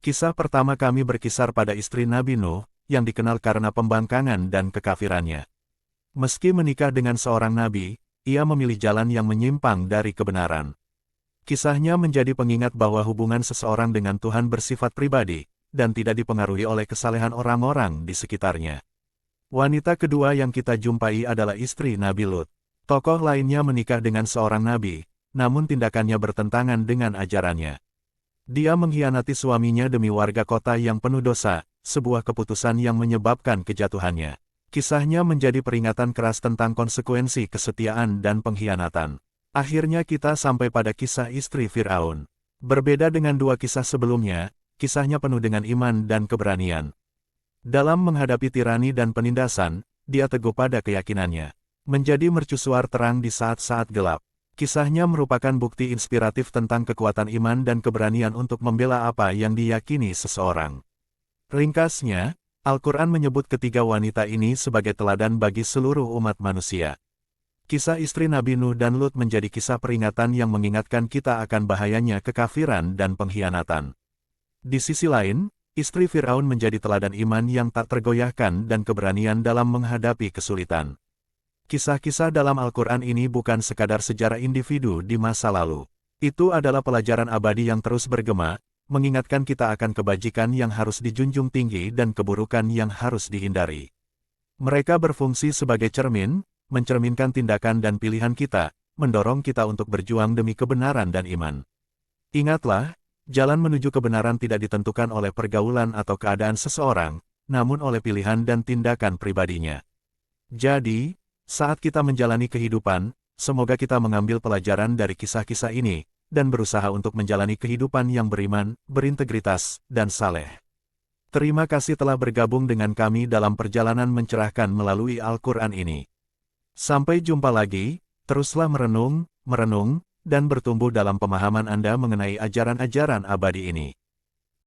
Kisah pertama kami berkisar pada istri Nabi Nuh, yang dikenal karena pembangkangan dan kekafirannya. Meski menikah dengan seorang nabi, ia memilih jalan yang menyimpang dari kebenaran. Kisahnya menjadi pengingat bahwa hubungan seseorang dengan Tuhan bersifat pribadi, dan tidak dipengaruhi oleh kesalehan orang-orang di sekitarnya. Wanita kedua yang kita jumpai adalah istri Nabi Lut. Tokoh lainnya menikah dengan seorang nabi, namun tindakannya bertentangan dengan ajarannya. Dia mengkhianati suaminya demi warga kota yang penuh dosa, sebuah keputusan yang menyebabkan kejatuhannya. Kisahnya menjadi peringatan keras tentang konsekuensi kesetiaan dan pengkhianatan. Akhirnya kita sampai pada kisah istri Fir'aun. Berbeda dengan dua kisah sebelumnya, kisahnya penuh dengan iman dan keberanian. Dalam menghadapi tirani dan penindasan, dia teguh pada keyakinannya. Menjadi mercusuar terang di saat-saat gelap. Kisahnya merupakan bukti inspiratif tentang kekuatan iman dan keberanian untuk membela apa yang diyakini seseorang. Ringkasnya, Al-Quran menyebut ketiga wanita ini sebagai teladan bagi seluruh umat manusia. Kisah istri Nabi Nuh dan Lut menjadi kisah peringatan yang mengingatkan kita akan bahayanya kekafiran dan pengkhianatan. Di sisi lain, istri Fir'aun menjadi teladan iman yang tak tergoyahkan dan keberanian dalam menghadapi kesulitan. Kisah-kisah dalam Al-Quran ini bukan sekadar sejarah individu di masa lalu. Itu adalah pelajaran abadi yang terus bergema, mengingatkan kita akan kebajikan yang harus dijunjung tinggi dan keburukan yang harus dihindari. Mereka berfungsi sebagai cermin, mencerminkan tindakan dan pilihan kita, mendorong kita untuk berjuang demi kebenaran dan iman. Ingatlah, jalan menuju kebenaran tidak ditentukan oleh pergaulan atau keadaan seseorang, namun oleh pilihan dan tindakan pribadinya. Jadi, saat kita menjalani kehidupan, semoga kita mengambil pelajaran dari kisah-kisah ini, dan berusaha untuk menjalani kehidupan yang beriman, berintegritas, dan saleh. Terima kasih telah bergabung dengan kami dalam perjalanan mencerahkan melalui Al-Quran ini. Sampai jumpa lagi, teruslah merenung, dan bertumbuh dalam pemahaman Anda mengenai ajaran-ajaran abadi ini.